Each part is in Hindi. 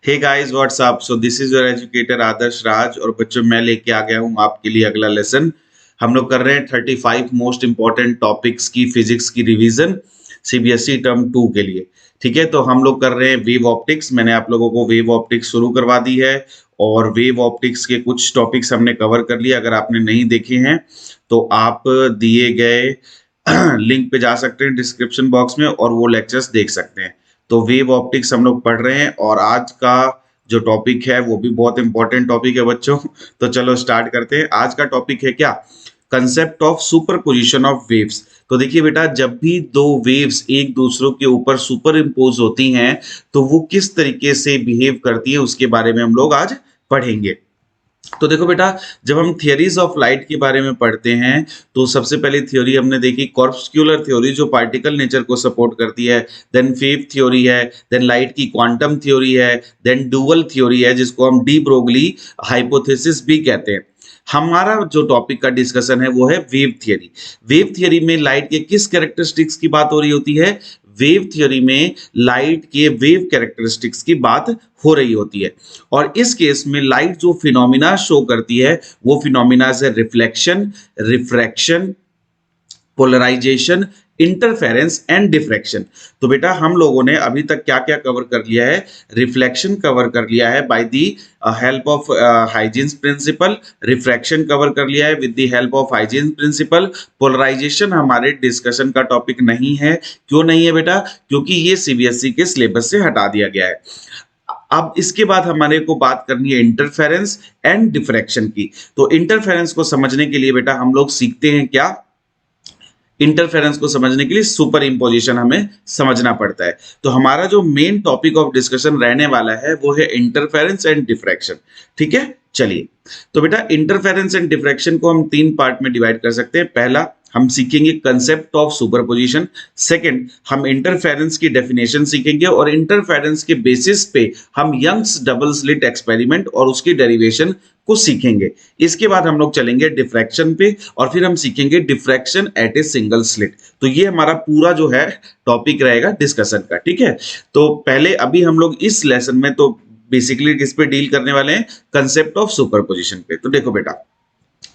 Hey guys what's up. So this is your educator Adarsh Raj और बच्चों मैं लेके आ गया हूँ आपके लिए अगला लेसन। हम लोग कर रहे हैं 35 मोस्ट इंपॉर्टेंट टॉपिक्स की फिजिक्स की रिवीजन सीबीएसई टर्म 2 के लिए। ठीक है, तो हम लोग कर रहे हैं वेव ऑप्टिक्स। मैंने आप लोगों को वेव ऑप्टिक्स शुरू करवा दी है और वेव ऑप्टिक्स के कुछ टॉपिक्स हमने कवर कर लिया। अगर आपने नहीं देखे हैं तो आप दिए गए लिंक पे जा सकते हैं डिस्क्रिप्शन बॉक्स में और वो लेक्चर्स देख सकते हैं। तो वेव ऑप्टिक्स हम लोग पढ़ रहे हैं और आज का जो टॉपिक है वो भी बहुत इंपॉर्टेंट टॉपिक है बच्चों। तो चलो स्टार्ट करते हैं। आज का टॉपिक है क्या? Concept of superposition of waves. तो देखिए बेटा, जब भी दो वेव्स एक दूसरों के ऊपर सुपर इम्पोज होती हैं तो वो किस तरीके से बिहेव करती है उसके बारे में हम लोग आज पढ़ेंगे। तो देखो बेटा, जब हम थियरीज ऑफ लाइट के बारे में पढ़ते हैं तो सबसे पहली थ्योरी हमने देखी कॉर्पस्क्यूलर थ्योरी जो पार्टिकल नेचर को सपोर्ट करती है। देन वेव थ्योरी है, देन लाइट की क्वांटम थ्योरी है, देन डुअल थ्योरी है जिसको हम डी ब्रोगली हाइपोथेसिस भी कहते हैं। हमारा जो टॉपिक का डिस्कशन है वो है वेव थियरी। वेव थियरी में लाइट के किस कैरेक्टरिस्टिक्स की बात हो रही होती है? वेव थ्योरी में लाइट के वेव कैरेक्टरिस्टिक्स की बात हो रही होती है। और इस केस में लाइट जो फिनोमिना शो करती है वो फिनोमिना है reflection, refraction, polarisation, interference and diffraction. तो बेटा हम लोगों ने अभी तक क्या क्या कवर कर लिया है? रिफ्लेक्शन कवर कर लिया है by the help of Huygens principle, refraction cover कर लिया है with the help of Huygens principle. Polarisation हमारे डिस्कशन का टॉपिक नहीं है। क्यों नहीं है बेटा? क्योंकि ये सीबीएसई के सिलेबस से हटा दिया गया है। अब इसके बाद हमारे को बात करनी है इंटरफेरेंस एंड डिफ्रैक्शन की। तो इंटरफेरेंस को समझने के लिए बेटा हम लोग सीखते हैं क्या? इंटरफेरेंस को समझने के लिए सुपर इम्पोजिशन हमें समझना पड़ता है। तो हमारा जो मेन टॉपिक ऑफ डिस्कशन रहने वाला है वो है इंटरफेरेंस एंड डिफ्रैक्शन। ठीक है, चलिए। तो बेटा इंटरफेरेंस एंड डिफ्रैक्शन को हम तीन पार्ट में डिवाइड कर सकते हैं। पहला, हम सीखेंगे कंसेप्ट ऑफ सुपरपोजिशन। सेकंड, हम इंटरफेरेंस की डेफिनेशन सीखेंगे और इंटरफेरेंस के बेसिस पे हम यंग्स डबल स्लिट एक्सपेरिमेंट और उसकी डेरिवेशन को सीखेंगे। इसके बाद हम लोग चलेंगे डिफ्रैक्शन पे और फिर हम सीखेंगे diffraction at a single slit. तो ये हमारा पूरा जो है टॉपिक रहेगा डिस्कशन का। ठीक है, तो पहले अभी हम लोग इस लेसन में तो बेसिकली किस पे डील करने वाले हैं? कंसेप्ट ऑफ सुपरपोजिशन पे। तो देखो बेटा,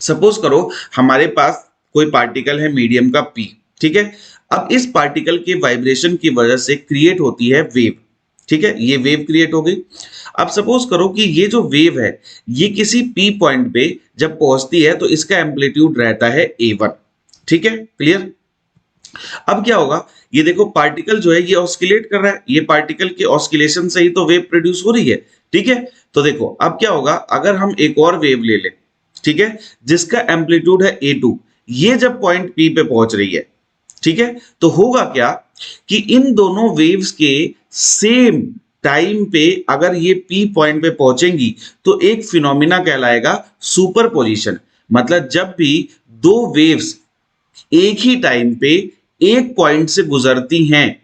सपोज करो हमारे पास कोई पार्टिकल है मीडियम का पी। ठीक है, अब इस पार्टिकल के वाइब्रेशन की वजह से क्रिएट होती है वेव। ठीक है, ये वेव क्रिएट हो गई। अब सपोज करो कि ये जो वेव है ये किसी पी पॉइंट पे जब पहुंचती है तो इसका एम्पलीट्यूड रहता है A1। ठीक है, क्लियर? अब क्या होगा? ये देखो पार्टिकल जो है ये ऑस्किलेट कर रहा है, ये पार्टिकल के ऑस्किलेशन से ही तो वेव प्रोड्यूस हो रही है। ठीक है, तो देखो अब क्या होगा अगर हम एक और वेव ले लें, ठीक है, जिसका एम्पलीट्यूड है A2, ये जब पॉइंट P पे पहुंच रही है, ठीक है, तो होगा क्या कि इन दोनों वेव्स के सेम टाइम पे अगर ये P पॉइंट पे पहुंचेंगी तो एक फिनोमिना कहलाएगा सुपरपोजिशन। मतलब जब भी दो वेव्स एक ही टाइम पे एक पॉइंट से गुजरती हैं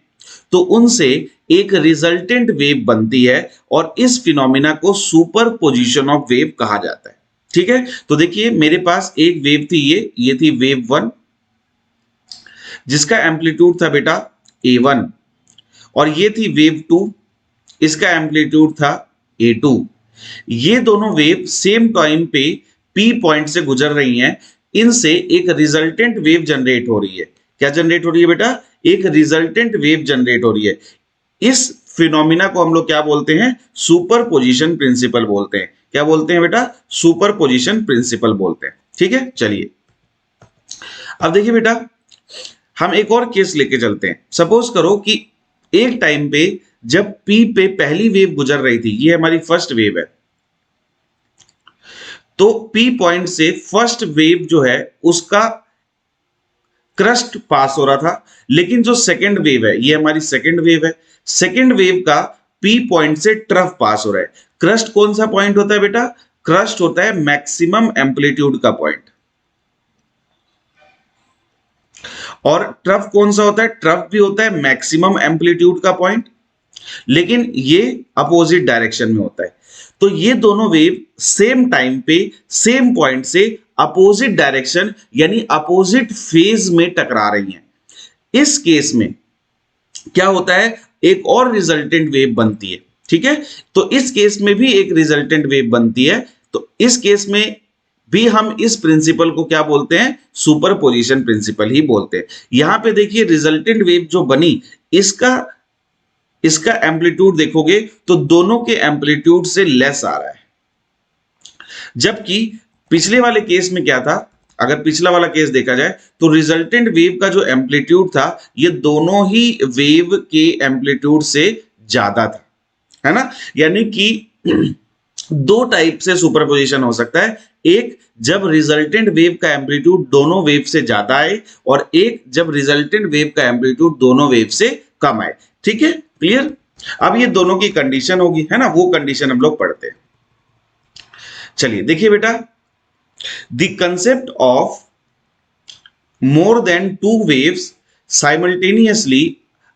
तो उनसे एक रिजल्टेंट वेव बनती है और इस फिनोमिना को सुपरपोजिशन ऑफ वेव कहा जाता है। ठीक है, तो देखिए मेरे पास एक वेव थी, ये थी वेव 1 जिसका एम्पलीट्यूड था बेटा A1 और ये थी वेव 2, इसका एम्पलीट्यूड था A2। ये दोनों वेव सेम टाइम पे P पॉइंट से गुजर रही हैं, इनसे एक रिजल्टेंट वेव जनरेट हो रही है। क्या जनरेट हो रही है बेटा? एक रिजल्टेंट वेव जनरेट हो रही है। इस फिनोमिना को हम लोग क्या बोलते हैं? सुपरपोजिशन प्रिंसिपल बोलते हैं। क्या बोलते हैं बेटा? सुपरपोजिशन प्रिंसिपल बोलते हैं। ठीक है, चलिए अब देखिए बेटा, हम एक और केस लेके चलते हैं। सपोज करो कि एक टाइम पे जब P पे पहली वेव गुजर रही थी, ये हमारी फर्स्ट वेव है, तो P पॉइंट से फर्स्ट वेव जो है उसका क्रस्ट पास हो रहा था, लेकिन जो सेकंड वेव है ये हमारी सेकंड वेव है, सेकंड वेव का P पॉइंट से ट्रफ पास हो रहा है। क्रस्ट कौन सा पॉइंट होता है बेटा? क्रस्ट होता है मैक्सिमम एम्पलीट्यूड का पॉइंट। और ट्रफ कौन सा होता है? ट्रफ भी होता है मैक्सिमम एम्पलीट्यूड का पॉइंट, लेकिन ये अपोजिट डायरेक्शन में होता है। तो ये दोनों वेव सेम टाइम पे सेम पॉइंट से अपोजिट डायरेक्शन यानी अपोजिट फेज में टकरा रही हैं। इस केस में क्या होता है? एक और रिजल्टेंट वेव बनती है। ठीक है, तो इस केस में भी एक रिजल्टेंट वेव बनती है। तो इस केस में भी हम इस प्रिंसिपल को क्या बोलते हैं, सुपरपोजिशन प्रिंसिपल ही बोलते हैं। यहां पे देखिए रिजल्टेंट वेव जो बनी, इसका इसका एम्पलीट्यूड देखोगे तो दोनों के एम्पलीट्यूड से लेस आ रहा है, जबकि पिछले वाले केस में क्या था, अगर पिछला वाला केस देखा जाए तो रिजल्टेंट वेव का जो एम्पलीट्यूड था ये दोनों ही वेव के एम्पलीट्यूड से ज्यादा था, है ना। यानी कि दो टाइप से सुपरपोजिशन हो सकता है, एक जब रिजल्टेंट वेव का एम्पलीट्यूड दोनों वेव से ज्यादा आए, और एक जब रिजल्टेंट वेव का एम्पलीट्यूड दोनों वेव से कम आए। ठीक है, क्लियर। अब ये दोनों की कंडीशन होगी, है ना, वो कंडीशन हम लोग पढ़ते हैं। चलिए देखिए बेटा, the concept of more than two waves simultaneously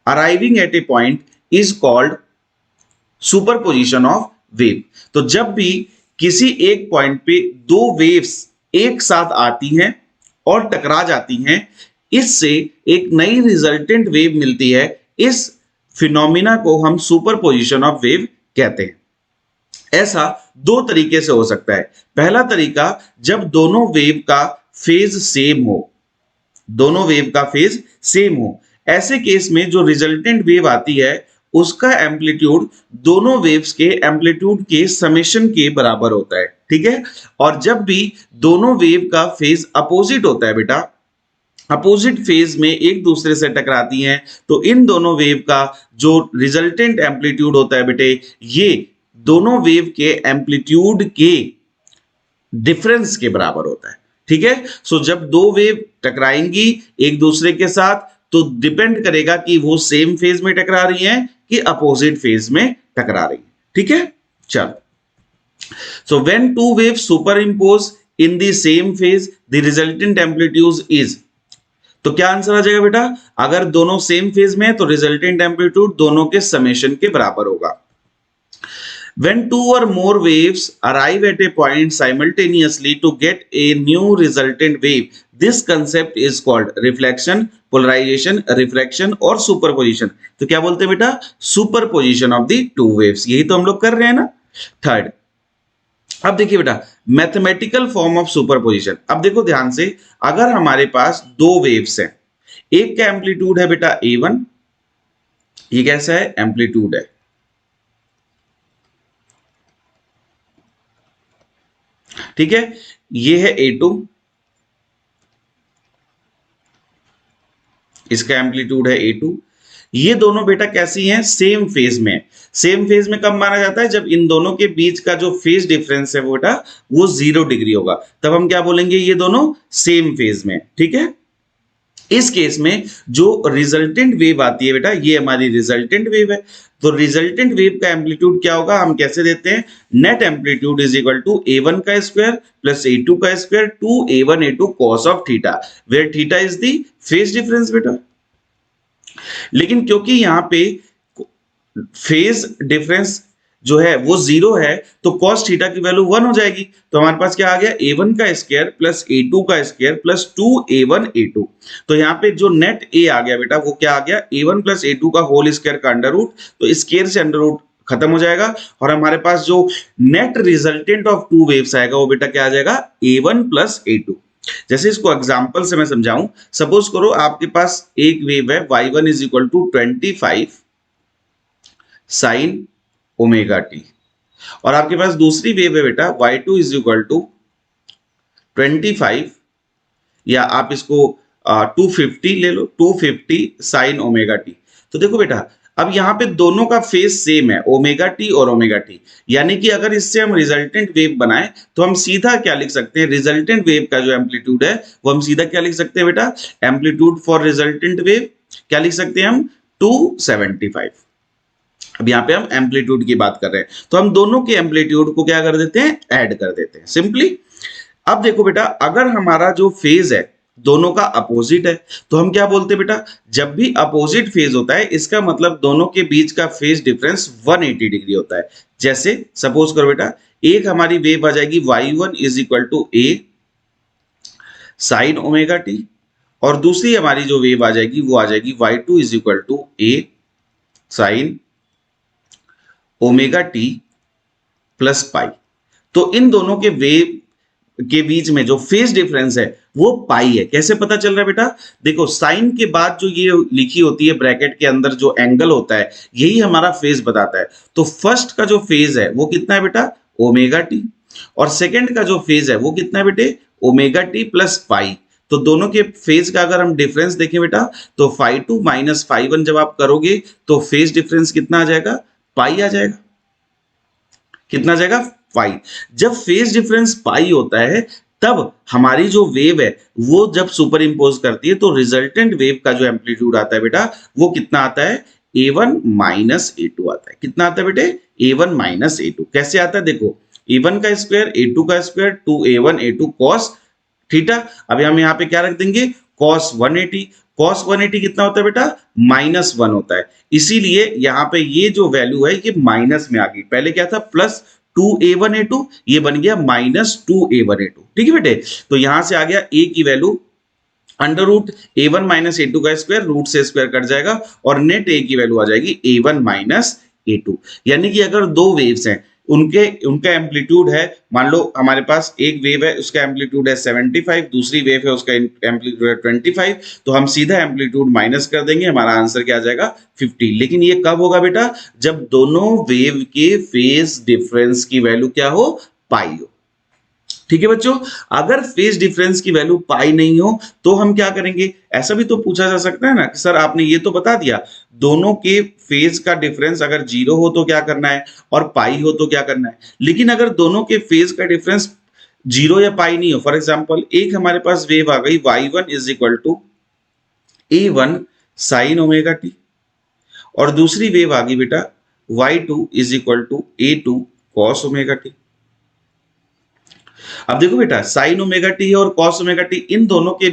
arriving at a point is called superposition of wave। तो जब भी किसी एक पॉइंट पे दो वेव्स एक साथ आती हैं और टकरा जाती हैं, इससे एक नई रिजल्टेंट वेव मिलती है। इस फिनोमिना को हम सुपरपोजिशन ऑफ वेव कहते हैं। ऐसा दो तरीके से हो सकता है। पहला तरीका, जब दोनों वेव का फेज सेम हो, दोनों वेव का फेज सेम हो, ऐसे केस में जो रिजल्टेंट वेव आती है उसका एम्पलीट्यूड दोनों वेव्स के एम्पलीट्यूड के समेशन के बराबर होता है। ठीक है, और जब भी दोनों वेव का फेज अपोजिट होता है बेटा, अपोजिट फेज में एक दूसरे से टकराती हैं, तो इन दोनों वेव का जो रिजल्टेंट एम्पलीट्यूड होता है बेटे, ये दोनों वेव के एम्पलीट्यूड के डिफरेंस के बराबर होता है। ठीक है, सो जब दो वेव टकराएंगी एक दूसरे के साथ, तो डिपेंड करेगा कि वो सेम फेज में टकरा रही हैं कि अपोजिट फेज में टकरा रही हैं। ठीक है, चलो, so when two wave superimpose in the same phase the resultant amplitude is, तो क्या आंसर आ जाएगा बेटा, अगर दोनों सेम फेज में है तो रिजल्टेंट एम्पलीट्यूड दोनों के समेशन के बराबर होगा। When two or more waves arrive at a point simultaneously to get a new resultant wave, this concept is called reflection, polarization, refraction और superposition। तो क्या बोलते हैं बेटा, superposition of the two waves. यही तो हम लोग कर रहे हैं ना। थर्ड, अब देखिए बेटा, मैथमेटिकल फॉर्म ऑफ सुपरपोजिशन। अब देखो ध्यान से, अगर हमारे पास दो वेव्स हैं, एक का एम्पलीट्यूड है बेटा A1, ये कैसा है, एम्पलीट्यूड है, ठीक है, ये है A2, इसका एम्पलीट्यूड है A2। ये दोनों बेटा कैसी हैं, सेम फेज में। सेम फेज में कब माना जाता है, जब इन दोनों के बीच का जो फेज डिफरेंस है वो बेटा वो 0 डिग्री होगा, तब हम क्या बोलेंगे, ये दोनों सेम फेज में। ठीक है, इस केस में जो रिजल्टेंट वेव आती है बेटा, ये हमारी रिजल्टेंट वेव है। तो रिजल्टेंट वेव का एम्पलीट्यूड क्या होगा, हम कैसे देते हैं, net amplitude is equal to A1 का स्क्वायर प्लस A2 का square two A1 A2 cos of theta, where theta is the phase difference बेटा। लेकिन क्योंकि यहाँ पे फेज डिफरेंस जो है वो 0 है, तो cos थीटा की वैल्यू 1 हो जाएगी। तो हमारे पास क्या आ गया, A1 का स्क्वायर प्लस A2 का स्क्वायर प्लस 2A1 A2। तो यहाँ पे जो नेट A आ गया बेटा, वो क्या आ गया, A1 प्लस A2 का होल स्क्वायर का अंडर रूट, तो स्क्वायर से अंडर रूट खत्म हो जाएगा, और हमारे पास जो net resultant of two waves आएगा वो बेटा क्या आ जाएगा, A1 प्लस A2। जैसे इसको एग्जाम्पल से मैं समझाऊं, सपोज करो आपके पास एक वेव है y1 is equal to 25 sine omega t, और आपके पास दूसरी वेव है बेटा y2 इज इक्वल टू 25, या आप इसको 250 ले लो, 250 साइन ओमेगा टी। तो देखो बेटा, अब यहाँ पे दोनों का फेज सेम है, ओमेगा टी और ओमेगा टी, यानी कि अगर इससे हम रिजल्टेंट वेव बनाएं तो हम सीधा क्या लिख सकते हैं, रिजल्टेंट वेव का जो एम्पलीट्यूड है वो हम सीधा क्या लिख सकते हैं बेटा, एम्पलीट्यूड फॉर रिजल्टेंट वेव क्या लिख सकते हैं हम, 275। अब यहाँ पे हम एम्पलीट्यूड की बात कर रहे हैं, तो हम दोनों के एम्पलीट्यूड को क्या कर देते हैं, ऐड कर देते हैं सिंपली। अब देखो बेटा, अगर हमारा जो फेज है दोनों का अपोजिट है, तो हम क्या बोलते हैं बेटा, जब भी अपोजिट फेज होता है इसका मतलब दोनों के बीच का फेज डिफरेंस 180 डिग्री होता है। जैसे सपोज करो बेटा, एक हमारी वेव आ जाएगी y1 is equal to a sine omega t, और दूसरी हमारी जो वेव आ जाएगी वो आ जाएगी y2 is equal to a sine omega t plus pi. तो इन दोनों के वेव के बीच में जो फेज डिफरेंस है वो पाई है। कैसे पता चल रहा है बेटा? देखो साइन के बाद जो ये लिखी होती है ब्रैकेट के अंदर जो एंगल होता है यही हमारा फेज बताता है। तो फर्स्ट का जो फेज है वो कितना है बेटा? Omega t. और सेकंड का जो फेज है वो कितना है बेटे? Omega t plus pi. तो दोनों के फेज का अगर हम डिफरेंस देखें बेटा तो phi two minus phi one जब आप करोगे तो फेज डिफरेंस कितना आ जाएगा? पाई आ जाएगा। कितना आ जाएगा? पाई। जब फेज डिफरेंस पाई होता है तब हमारी जो वेव है वो जब सुपर इंपोज करती है तो रिजल्टेंट वेव का जो एम्पलीट्यूड आता है बेटा वो कितना आता है? A1 माइनस A2 आता है। कितना आता है बेटे? A1 minus A2। कैसे आता है देखो, A1 का स्क्वायर A2 का square 2A1 A2 cos theta. अभी हम यहाँ पे क्या रख देंगे? कॉस 180। कॉस 180 कितना होता है बेटा? माइनस वन होता है। इसीलिए यहाँ पे ये जो वैल्यू है ये माइनस में आ गई। पहले क्या था? प्लस 2A1A2, ये बन गया माइनस 2A1A2। ठीक है बेटे? तो यहां से आ गया ए की value under root A1 minus A2 का स्क्वायर, रूट से स्क्वायर कट जाएगा और नेट ए की वैल्यू आ जाएगी A1 माइनस A2। यानी कि अगर दो वेव्स हैं उनके उनका एम्पलीट्यूड है, मान लो हमारे पास एक वेव है उसका एम्पलीट्यूड है 75, दूसरी वेव है उसका एम्पलीट्यूड है 25, तो हम सीधा एम्पलीट्यूड माइनस कर देंगे, हमारा आंसर क्या आ जाएगा? 50। लेकिन ये कब होगा बेटा? जब दोनों वेव के फेज डिफरेंस की वैल्यू क्या हो? पाई हो। ठीक है बच्चों, अगर फेज डिफरेंस की वैल्यू पाई नहीं हो तो हम क्या करेंगे? ऐसा भी तो पूछा जा सकता है ना कि सर आपने ये तो बता दिया दोनों के फेज का डिफरेंस अगर जीरो हो तो क्या करना है और पाई हो तो क्या करना है। लेकिन अगर दोनों के फेज का डिफरेंस जीरो या पाई नहीं हो, फॉर एग्जाम्पल एक हमारे पास वेव आ गई y1 is equal to A1 sine omega t और दूसरी वेव आ गई बेटा y2 is equal to A2 cos omega t. अब देखो बेटा साइन ओमेगा टी और कॉस ओमेगा टी इन दोनों के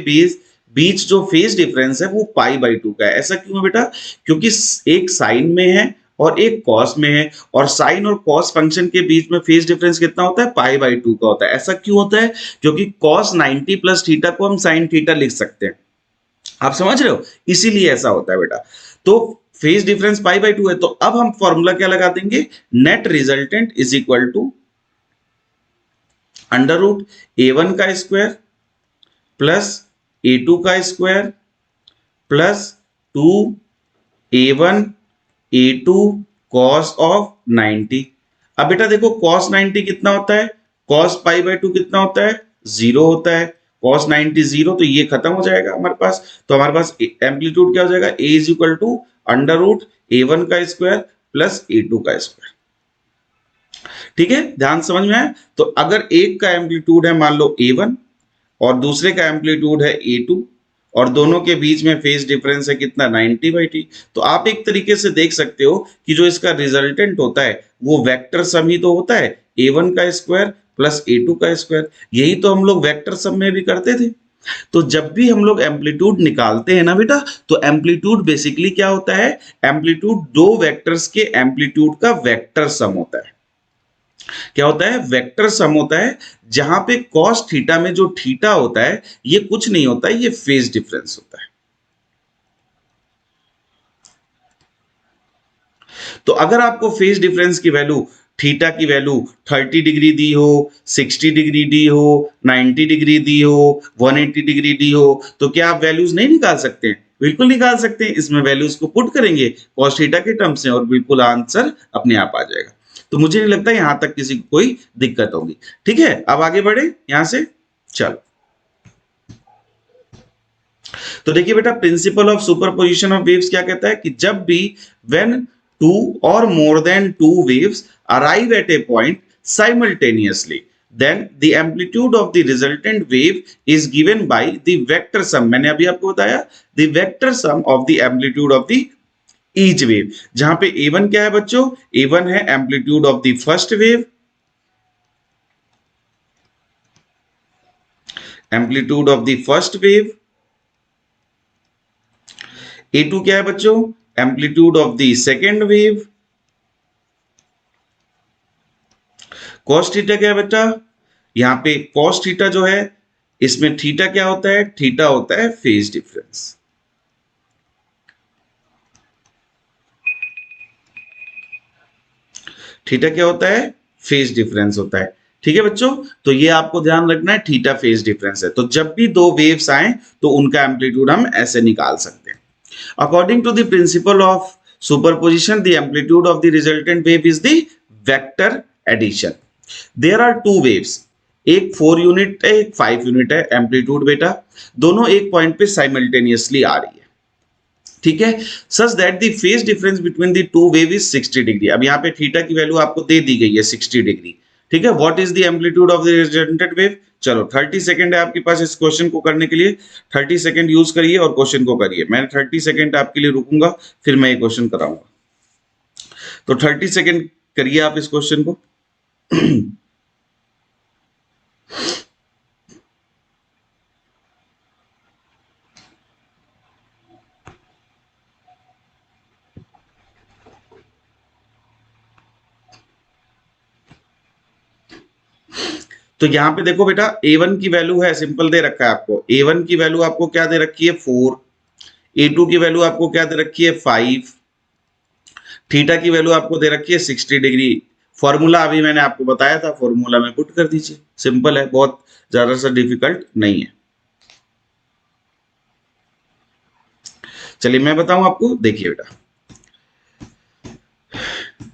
बीच जो फेज डिफरेंस है वो पाई बाई टू का है। ऐसा क्यों है बेटा? क्योंकि एक साइन में है और एक कॉस में है और साइन और कॉस फंक्शन के बीच में फेज डिफरेंस कितना होता है? पाई बाई टू का होता है। ऐसा क्यों होता है? क्योंकि कॉस 90 प्लस थीटा को हम साइन थीटा लिख सकते हैं। आप समझ रहे हो? इसीलिए ऐसा होता है बेटा। तो phase difference pi by two है तो अब हम फॉर्मूला क्या लगा देंगे? Net resultant is equal to under root A1 का स्क्वायर प्लस A2 का square plus 2A1 A2 cos of 90। अब बेटा देखो कॉस 90 कितना होता है? कॉस पाई बाई टू कितना होता है? जीरो होता है। कॉस 90 जीरो, तो ये खत्म हो जाएगा हमारे पास। तो हमारे पास एम्पलीट्यूड क्या हो जाएगा? A is equal to under root A1 का स्क्वायर प्लस A2 का स्क्वायर। ठीक है, ध्यान समझ में आया? तो अगर एक का एम्पलीट्यूड है मान लो A1 और दूसरे का एम्पलीट्यूड है A2 और दोनों के बीच में फेज डिफरेंस है कितना? 90/t। तो आप एक तरीके से देख सकते हो कि जो इसका रिजल्टेंट होता है वो वेक्टर सम ही तो होता है, A1 का स्क्वायर प्लस A2 का स्क्वायर। यही तो हम लोग वेक्टर सम में भी करते थे। तो जब भी हम लोग एम्पलीट्यूड निकालते हैं ना बेटा तो एम्पलीट्यूड बेसिकली क्या होता है? एम्पलीट्यूड दो वेक्टर्स के एम्पलीट्यूड का वेक्टर सम होता है। क्या होता है? वेक्टर सम होता है, जहां पे कॉस थीटा में जो थीटा होता है ये कुछ नहीं होता है, ये फेज डिफरेंस होता है। तो अगर आपको फेज डिफरेंस की वैल्यू थीटा की वैल्यू 30 डिग्री दी हो, 60 डिग्री दी हो, 90 डिग्री दी हो, 180 डिग्री दी हो, तो क्या आप वैल्यूज नहीं निकाल सकते हैं? बिल्कुल निकाल सकते हैं। इसमें वैल्यूज को पुट करेंगे कॉस थीटा के टर्म्स में और बिल्कुल आंसर अपने आप आ जाएगा। तो मुझे नहीं लगता यहां तक किसी को कोई दिक्कत होगी। ठीक है, अब आगे बढ़े यहां से। चलो, तो देखिए बेटा principal of superposition of waves क्या कहता है कि जब भी व्हेन टू और more than two waves arrive at A point simultaneously then the amplitude of the resultant wave is given by the vector sum। मैंने अभी आपको बताया the vector sum of the amplitude of the each wave। जहां पे A1 क्या है बच्चों? A1 है amplitude of the first wave, amplitude of the first wave। A2 क्या है बच्चों? Amplitude of the second wave. Cos theta क्या है बेटा? यहां पे कॉस थीटा जो है इसमें थीटा क्या होता है? थीटा होता है फेज डिफरेंस। थीटा क्या होता है? फेज डिफरेंस होता है। ठीक है बच्चों, तो ये आपको ध्यान रखना है, थीटा फेज डिफरेंस है। तो जब भी दो वेव्स आए तो उनका एम्पलीट्यूड हम ऐसे निकाल सकते हैं। According to the principle of superposition, the amplitude of the resultant wave is the vector addition. There are two waves, एक 4 यूनिट है, एक 5 यूनिट है। एम्पलीट्यूड बेटा दोनों एक पॉइंट पे साइमल्टेनियसली आ रही है। ठीक है, such that the phase difference between the two wave is 60 degree. अब यहाँ पे थीटा की वैल्यू आपको दे दी गई है 60 डिग्री। ठीक है, what is the amplitude of the resultant wave? चलो 30 सेकंड है आपके पास इस क्वेश्चन को करने के लिए। 30 सेकंड यूज करिए और क्वेश्चन को करिए। मैं 30 सेकंड आपके लिए रुकूंगा, फिर मैं ये क्वेश्चन कराऊंगा। तो 30 सेकंड करिए आप इस क्वेश्चन को। तो यहाँ पे देखो बेटा, A1 की वैल्यू है, सिंपल दे रखा है आपको। A1 की वैल्यू आपको क्या दे रखी है? 4। A2 की वैल्यू आपको क्या दे रखी है? 5। थीटा की वैल्यू आपको दे रखी है 60 डिग्री। फॉर्मूला अभी मैंने आपको बताया था, फॉर्मूला में पुट कर दीजिए। सिंपल है, बहुत ज्यादा सा डिफिकल्ट नहीं है। चलिए मैं बताऊं आपको, देखिए बेटा,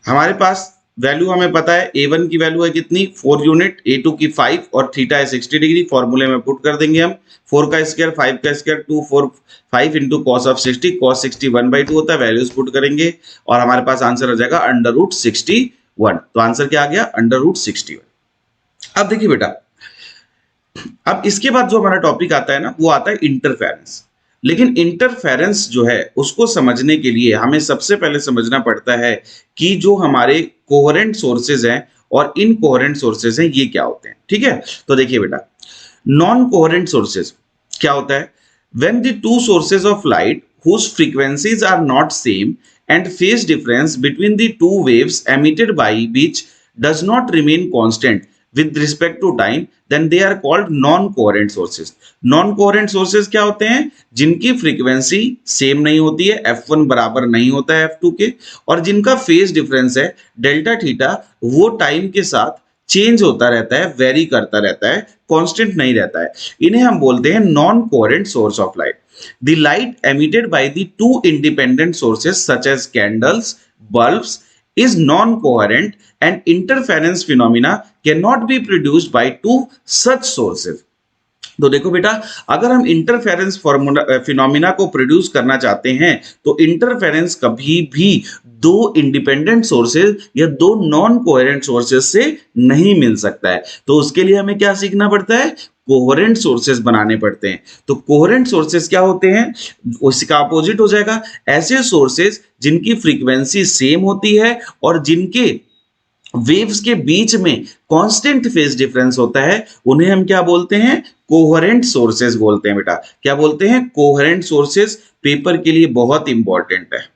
हमारे पास वैल्यू हमें पता है। A1 की वैल्यू है कितनी? 4 यूनिट, A2 की 5 और थीटा है 60 डिग्री। फॉर्मूले में पुट कर देंगे हम। 4 का स्क्वायर 5 का square 2 4 5 into cos of 60। Cos 60 1/2 होता है। वैल्यूज पुट करेंगे और हमारे पास आंसर हो जाएगा √61। तो आंसर क्या आ गया? √61। अब देखिए बेटा, अब इसके बाद जो हमारा टॉपिक आता है ना, वो आता है इंटरफेरेंस। लेकिन इंटरफेरेंस जो है उसको समझने के लिए हमें सबसे पहले समझना पड़ता है कि जो हमारे कोहेरेंट सोर्सेज हैं और इनकोहेरेंट सोर्सेज हैं, ये क्या होते हैं। ठीक है, तो देखिए बेटा, नॉन कोहेरेंट सोर्सेज क्या होता है? When the two sources of light whose frequencies are not same and phase difference between the two waves emitted by which does not remain constant with respect to time, then they are called non coherent sources. non coherent sources क्या होते हैं? जिनकी फ्रीक्वेंसी सेम नहीं होती है, f1 बराबर नहीं होता है f2 के, और जिनका फेज डिफरेंस है डेल्टा थीटा, वो टाइम के साथ चेंज होता रहता है, वेरी करता रहता है, कांस्टेंट नहीं रहता है। इन्हें हम बोलते हैं non coherent source of light. The light emitted by the two independent sources such as candles, bulbs is non-coherent and interference phenomena cannot be produced by two such sources. तो देखो बेटा, अगर हम इंटरफेरेंस फिनोमिना को प्रोड्यूस करना चाहते हैं तो इंटरफेरेंस कभी भी दो इंडिपेंडेंट सोर्सेज या दो नॉन कोहेरेंट सोर्सेज से नहीं मिल सकता है। तो उसके लिए हमें क्या सीखना पड़ता है? कोहेरेंट सोर्सेज बनाने पड़ते हैं। तो कोहेरेंट सोर्सेज क्या होते हैं? उसका अपोजिट हो जाएगा ऐसे सोर्सेज जिनकी फ्रीक्वेंसी सेम होती है और जिनके वेव्स के बीच में कांस्टेंट फेज डिफरेंस होता है, उन्हें हम क्या बोलते हैं? कोहेरेंट सोर्सेज बोलते हैं बेटा। क्या बोलते हैं? Coherent sources. पेपर के लिए बहुत इंपॉर्टेंट है।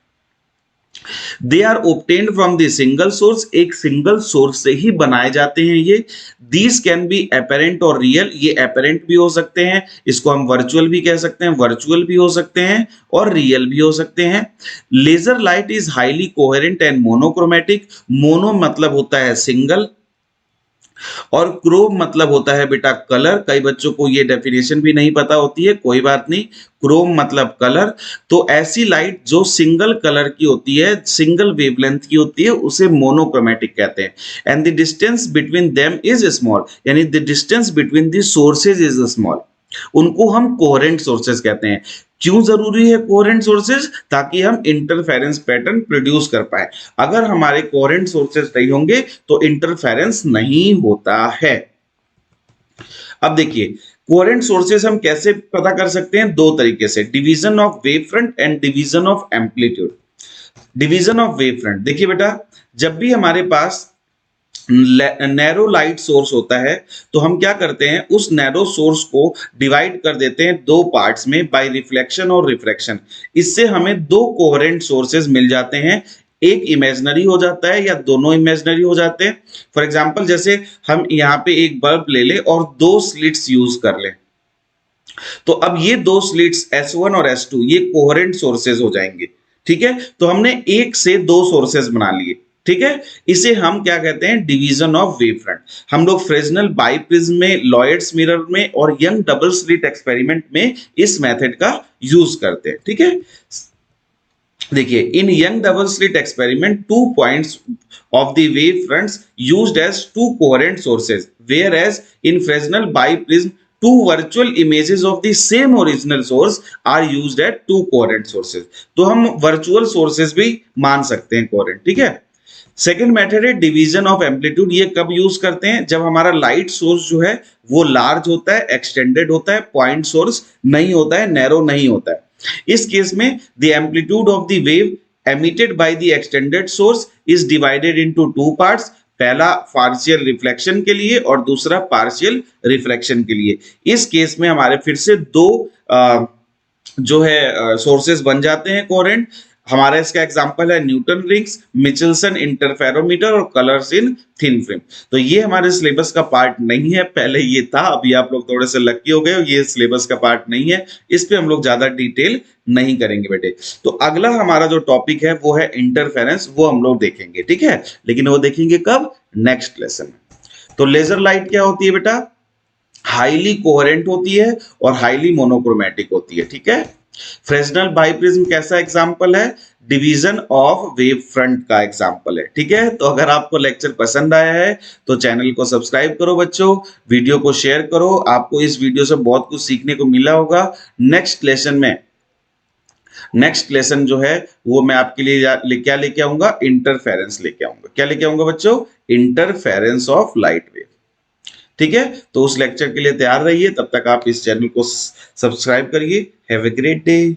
They are obtained from the single source, एक सिंगल सोर्स से ही बनाए जाते हैं ये। दीज कैन बी अपेरेंट और रियल, ये अपेरेंट भी हो सकते हैं, इसको हम वर्चुअल भी कह सकते हैं, वर्चुअल भी हो सकते हैं और रियल भी हो सकते हैं। Laser light is highly coherent and monochromatic. Mono मतलब होता है सिंगल और क्रोम मतलब होता है बेटा कलर। कई बच्चों को ये डेफिनेशन भी नहीं पता होती है, कोई बात नहीं। क्रोम मतलब कलर। तो ऐसी लाइट जो सिंगल कलर की होती है, सिंगल वेवलेंथ की होती है, उसे मोनोक्रोमेटिक कहते हैं। And the distance between them is small, यानी the distance between the sources is small. उनको हम कोहेरेंट सोर्सेज कहते हैं। क्यों जरूरी है कोहेरेंट सोर्सेज? ताकि हम इंटरफेरेंस पैटर्न प्रोड्यूस कर पाए। अगर हमारे कोहेरेंट सोर्सेज नहीं होंगे तो इंटरफेरेंस नहीं होता है। अब देखिए, कोहेरेंट सोर्सेज हम कैसे पता कर सकते हैं? दो तरीके से, division of wave front end division of amplitude. Division of wave front, देखिए बेटा, जब भी हमारे पास नैरो लाइट सोर्स होता है तो हम क्या करते हैं? उस नैरो सोर्स को डिवाइड कर देते हैं दो पार्ट्स में बाय रिफ्लेक्शन और रिफ्रैक्शन। इससे हमें दो कोहेरेंट सोर्सेज मिल जाते हैं। एक इमेजिनरी हो जाता है या दोनों इमेजिनरी हो जाते हैं। फॉर एग्जांपल, जैसे हम यहाँ पे एक बल्ब ले ले और दो स्लिट्स यूज कर ले, तो अब ये दो स्लिट्स S1 और S2 ये कोहेरेंट सोर्सेज हो जाएंगे। ठीक है, तो हमने एक से दो सोर्सेज बना लिए। ठीक है, इसे हम क्या कहते हैं, डिवीजन ऑफ वेव फ्रंट। हम लोग फ्रेस्नेल बाइप्रिज्म में, लॉयड्स मिरर में और यंग डबल स्लिट एक्सपेरिमेंट में इस मेथड का यूज करते हैं। ठीक है, देखिए in Young double slit experiment 2 points of the wave fronts used as 2 coherent sources, whereas in Fresnel biprism 2 virtual images of the same original source are used at 2 coherent sources। तो हम वर्चुअल सोर्सेज भी मान सकते हैं कोहेरेंट। ठीक है, सेकेंड मेथड है डिवीजन ऑफ एम्पलीट्यूड। ये कब यूज करते हैं, जब हमारा लाइट सोर्स जो है वो लार्ज होता है, एक्सटेंडेड होता है, पॉइंट सोर्स नहीं होता है, नैरो नहीं होता है। इस केस में the amplitude of the wave emitted by the extended source is divided into 2 parts. पहला पार्शियल रिफ्लेक्शन के लिए और दूसरा पार्शियल रिफ्लेक्शन के लिए। इस केस में हमारे फिर से दो जो है सोर्सेस बन जाते हैं कोहेरेंट। हमारा इसका एग्जांपल है न्यूटन रिंग्स, मिचेल्सन इंटरफेरोमीटर और कलर्स इन थिन फिल्म। तो ये हमारे सिलेबस का पार्ट नहीं है, पहले ये था, अभी आप लोग थोड़े से लकी हो गए, ये सिलेबस का पार्ट नहीं है, इस पे हम लोग ज्यादा डिटेल नहीं करेंगे बेटे। तो अगला हमारा जो टॉपिक है वो है इंटरफेरेंस, वो हम लोग देखेंगे। ठीक है, लेकिन वो देखेंगे कब, नेक्स्ट लेसन में। तो लेजर लाइट क्या होती है बेटा, हाईली कोहेरेंट होती है और हाईली मोनोक्रोमेटिक होती है। ठीक है, फ्रेस्नेल बाइप्रिज्म कैसा एग्जांपल है, डिवीजन ऑफ वेव फ्रंट का एग्जांपल है। ठीक है, तो अगर आपको लेक्चर पसंद आया है तो चैनल को सब्सक्राइब करो बच्चों, वीडियो को शेयर करो, आपको इस वीडियो से बहुत कुछ सीखने को मिला होगा। नेक्स्ट लेसन जो है वो मैं आपके लिए क्या लेके आऊंगा, इंटरफेरेंस लेके आऊंगा। क्या लेके आऊंगा बच्चों, इंटरफेरेंस ऑफ लाइट वेव। ठीक है, तो उस लेक्चर के लिए तैयार रहिए, तब तक आप इस चैनल को सब्सक्राइब करिए। Have a great day.